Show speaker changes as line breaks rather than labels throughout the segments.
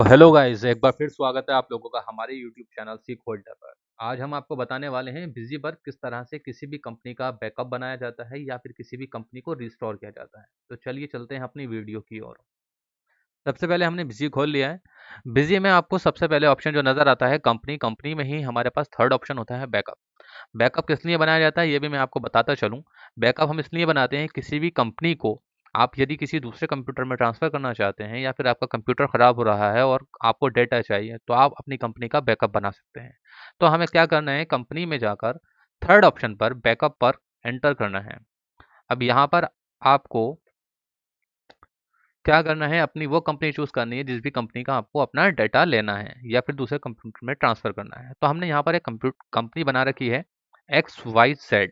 Hello guys, एक बार फिर स्वागत है आप लोगों का हमारे यूट्यूब चैनल सीख होल्डर पर। आज हम आपको बताने वाले हैं बिजी पर किस तरह से किसी भी कंपनी का बैकअप बनाया जाता है या फिर किसी भी कंपनी को रिस्टोर किया जाता है। तो चलिए चलते हैं अपनी वीडियो की ओर। सबसे पहले हमने बिजी खोल लिया है। बिजी में आपको सबसे पहले ऑप्शन जो नज़र आता है कंपनी कंपनी में ही हमारे पास थर्ड ऑप्शन होता है बैकअप। बैकअप किस लिए बनाया जाता है ये भी मैं आपको बताता चलूँ। बैकअप हम इसलिए बनाते हैं किसी भी कंपनी को आप यदि किसी दूसरे कंप्यूटर में ट्रांसफ़र करना चाहते हैं या फिर आपका कंप्यूटर ख़राब हो रहा है और आपको डेटा चाहिए तो आप अपनी कंपनी का बैकअप बना सकते हैं। तो हमें क्या करना है, कंपनी में जाकर थर्ड ऑप्शन पर बैकअप पर एंटर करना है। अब यहाँ पर आपको क्या करना है, अपनी वो कंपनी चूज़ करनी है जिस भी कंपनी का आपको अपना डेटा लेना है या फिर दूसरे कंप्यूटर में ट्रांसफ़र करना है। तो हमने यहाँ पर एक कंपनी बना रखी है XYZ।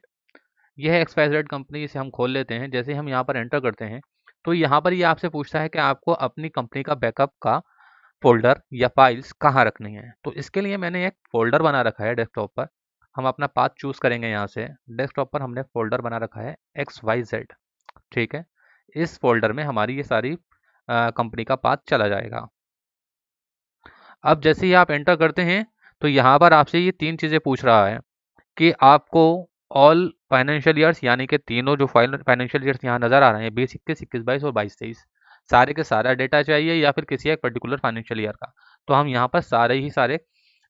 यह है XYZ कंपनी, इसे हम खोल लेते हैं। जैसे ही हम यहाँ पर एंटर करते हैं तो यहाँ पर ये आपसे पूछता है कि आपको अपनी कंपनी का बैकअप का फ़ोल्डर या फाइल्स कहाँ रखनी है। तो इसके लिए मैंने एक फ़ोल्डर बना रखा है डेस्कटॉप पर। हम अपना पाथ चूज़ करेंगे यहाँ से। डेस्कटॉप पर हमने फ़ोल्डर बना रखा है XYZ, ठीक है। इस फ़ोल्डर में हमारी ये सारी कंपनी का पाथ चला जाएगा। अब जैसे ही आप एंटर करते हैं तो यहाँ पर आपसे ये 3 चीज़ें पूछ रहा है कि आपको ऑल फाइनेंशियल ईयर्स यानी कि तीनों जो फाइनेंशियल ईयर्स यहाँ नज़र आ रहे हैं 2021, 21, 22 और 22-23 सारे के सारा डेटा चाहिए या फिर किसी एक पर्टिकुलर फाइनेंशियल ईयर का। तो हम यहाँ पर सारे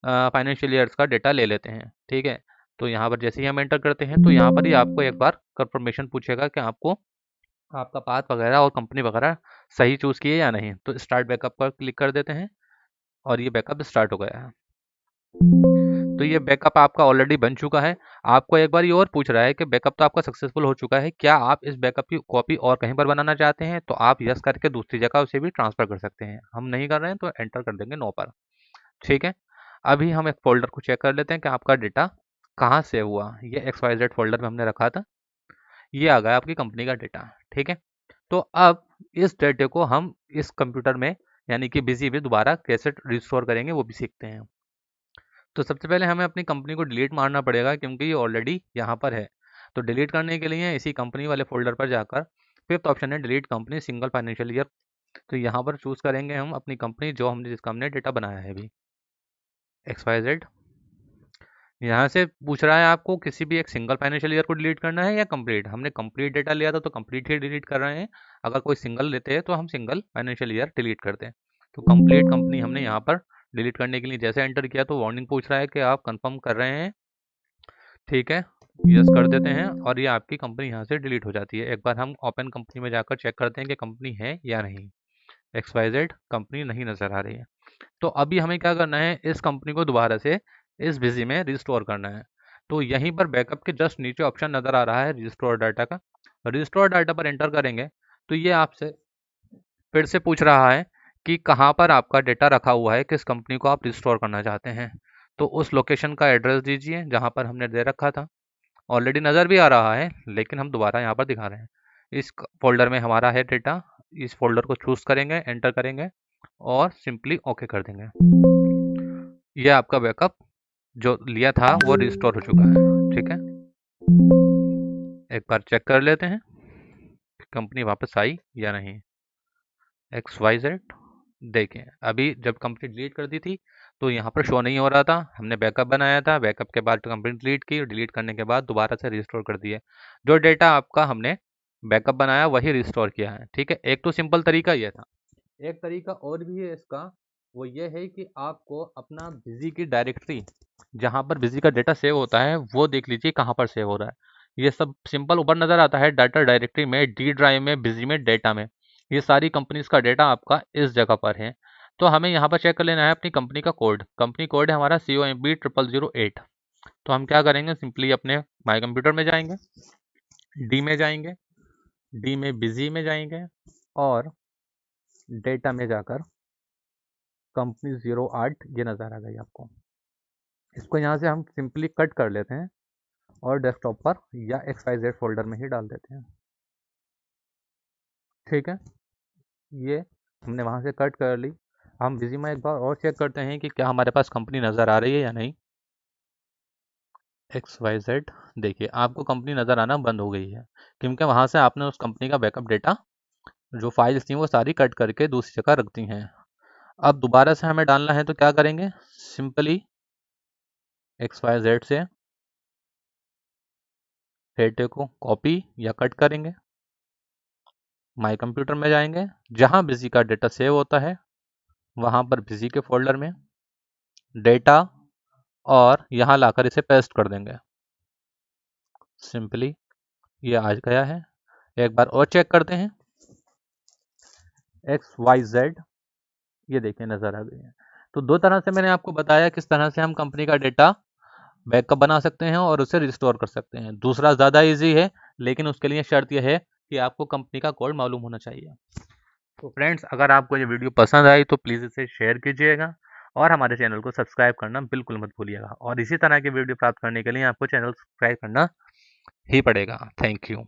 फाइनेंशियल ईयर्स का डेटा ले लेते हैं, ठीक है। तो यहाँ पर जैसे ही हम एंटर करते हैं तो यहाँ पर ही आपको एक बार कंफर्मेशन पूछेगा कि आपको आपका पाथ वगैरह और कंपनी वगैरह सही चूज़ की है या नहीं। तो स्टार्ट बैकअप पर क्लिक कर देते हैं और ये बैकअप स्टार्ट हो गया है। तो ये बैकअप आपका ऑलरेडी बन चुका है। आपको एक बार ये और पूछ रहा है कि बैकअप तो आपका सक्सेसफुल हो चुका है, क्या आप इस बैकअप की कॉपी और कहीं पर बनाना चाहते हैं? तो आप यस करके दूसरी जगह उसे भी ट्रांसफ़र कर सकते हैं। हम नहीं कर रहे हैं तो एंटर कर देंगे नो पर, ठीक है। अभी हम एक फ़ोल्डर को चेक कर लेते हैं कि आपका डेटा कहाँ सेव हुआ। ये XYZ फ़ोल्डर में हमने रखा था। ये आ गया आपकी कंपनी का डेटा, ठीक है। तो अब इस डेटे को हम इस कंप्यूटर में यानी कि बिज़ी में दोबारा कैसे रिस्टोर करेंगे वो भी सीखते हैं। तो सबसे पहले हमें अपनी कंपनी को डिलीट मारना पड़ेगा क्योंकि ये ऑलरेडी यहाँ पर है। तो डिलीट करने के लिए इसी कंपनी वाले फ़ोल्डर पर जाकर फिफ्थ ऑप्शन है delete company single financial year. तो यहाँ पर चूज़ करेंगे हम अपनी कंपनी जो हमने जिसका हमने डेटा बनाया है अभी, XYZ। यहाँ से पूछ रहा है आपको किसी भी एक सिंगल फाइनेंशियल ईयर को डिलीट करना है या कंप्लीट। हमने कंप्लीट डेटा लिया था तो कंप्लीट ही डिलीट कर रहे हैं। अगर कोई सिंगल लेते हैं तो हम सिंगल फाइनेंशियल ईयर डिलीट करते हैं। तो कंप्लीट कंपनी हमने यहाँ पर डिलीट करने के लिए जैसे एंटर किया तो वार्निंग पूछ रहा है कि आप कंफर्म कर रहे हैं, ठीक है। यस कर देते हैं और ये आपकी कंपनी यहाँ से डिलीट हो जाती है। एक बार हम ओपन कंपनी में जाकर चेक करते हैं कि कंपनी है या नहीं। XYZ कंपनी नहीं नज़र आ रही है। तो अभी हमें क्या करना है, इस कंपनी को दोबारा से इस बिजी में रिस्टोर करना है। तो यहीं पर बैकअप के जस्ट नीचे ऑप्शन नज़र आ रहा है रिस्टोर डाटा का। रिस्टोर डाटा पर एंटर करेंगे तो ये आपसे फिर से पूछ रहा है कि कहाँ पर आपका डेटा रखा हुआ है, किस कंपनी को आप रिस्टोर करना चाहते हैं। तो उस लोकेशन का एड्रेस दीजिए जहाँ पर हमने दे रखा था। ऑलरेडी नज़र भी आ रहा है लेकिन हम दोबारा यहाँ पर दिखा रहे हैं। इस फोल्डर में हमारा है डेटा। इस फोल्डर को चूज़ करेंगे, एंटर करेंगे और सिंपली ओके कर देंगे। ये आपका बैकअप जो लिया था वो रिस्टोर हो चुका है, ठीक है। एक बार चेक कर लेते हैं कंपनी वापस आई या नहीं। XYZ देखें, अभी जब कंपनी डिलीट कर दी थी तो यहाँ पर शो नहीं हो रहा था। हमने बैकअप बनाया था, बैकअप के बाद कंपनी डिलीट की, डिलीट करने के बाद दोबारा से रिस्टोर कर दिए। जो डेटा आपका हमने बैकअप बनाया वही रिस्टोर किया है, ठीक है। एक तो सिंपल तरीका ये था। एक तरीका और भी है इसका, वो ये है कि आपको अपना बिजी की डायरेक्टरी जहाँ पर बिजी का डेटा सेव होता है वो देख लीजिए कहाँ पर सेव हो रहा है। ये सब सिंपल ऊपर नज़र आता है डाटा डायरेक्टरी में, डी ड्राइव में, बिजी में, डेटा में। ये सारी कंपनीज का डेटा आपका इस जगह पर है। तो हमें यहाँ पर चेक कर लेना है अपनी कंपनी का कोड। कंपनी कोड है हमारा COMB0008। तो हम क्या करेंगे, सिंपली अपने माई कंप्यूटर में जाएंगे, डी में जाएंगे, डी में बिजी में जाएंगे और डेटा में जाकर कंपनी 08 ये नज़र आ गई आपको। इसको यहाँ से हम सिंपली कट कर लेते हैं और डेस्कटॉप पर या XYZ फोल्डर में ही डाल देते हैं, ठीक है। ये हमने वहाँ से कट कर ली। हम बिजी में एक बार और चेक करते हैं कि क्या हमारे पास कंपनी नज़र आ रही है या नहीं। XYZ देखिए आपको कंपनी नज़र आना बंद हो गई है क्योंकि वहाँ से आपने उस कंपनी का बैकअप डेटा जो फाइल्स थी वो सारी कट करके दूसरी जगह रख दी हैं। अब दोबारा से हमें डालना है तो क्या करेंगे, सिंपली XYZ से डेटे को कॉपी या कट करेंगे, माई कंप्यूटर में जाएंगे, जहां बिजी का डेटा सेव होता है वहां पर बिजी के फोल्डर में डेटा, और यहां लाकर इसे पेस्ट कर देंगे। सिंपली ये आ गया है। एक बार और चेक करते हैं, XYZ, ये देखिए नजर आ गई है। तो दो तरह से मैंने आपको बताया किस तरह से हम कंपनी का डेटा बैकअप बना सकते हैं और उसे रिस्टोर कर सकते हैं। दूसरा ज़्यादा इजी है, लेकिन उसके लिए शर्त यह है कि आपको कंपनी का कोड मालूम होना चाहिए। तो फ्रेंड्स, अगर आपको ये वीडियो पसंद आई तो प्लीज़ इसे शेयर कीजिएगा और हमारे चैनल को सब्सक्राइब करना बिल्कुल मत भूलिएगा। और इसी तरह की वीडियो प्राप्त करने के लिए आपको चैनल सब्सक्राइब करना ही पड़ेगा। Thank you.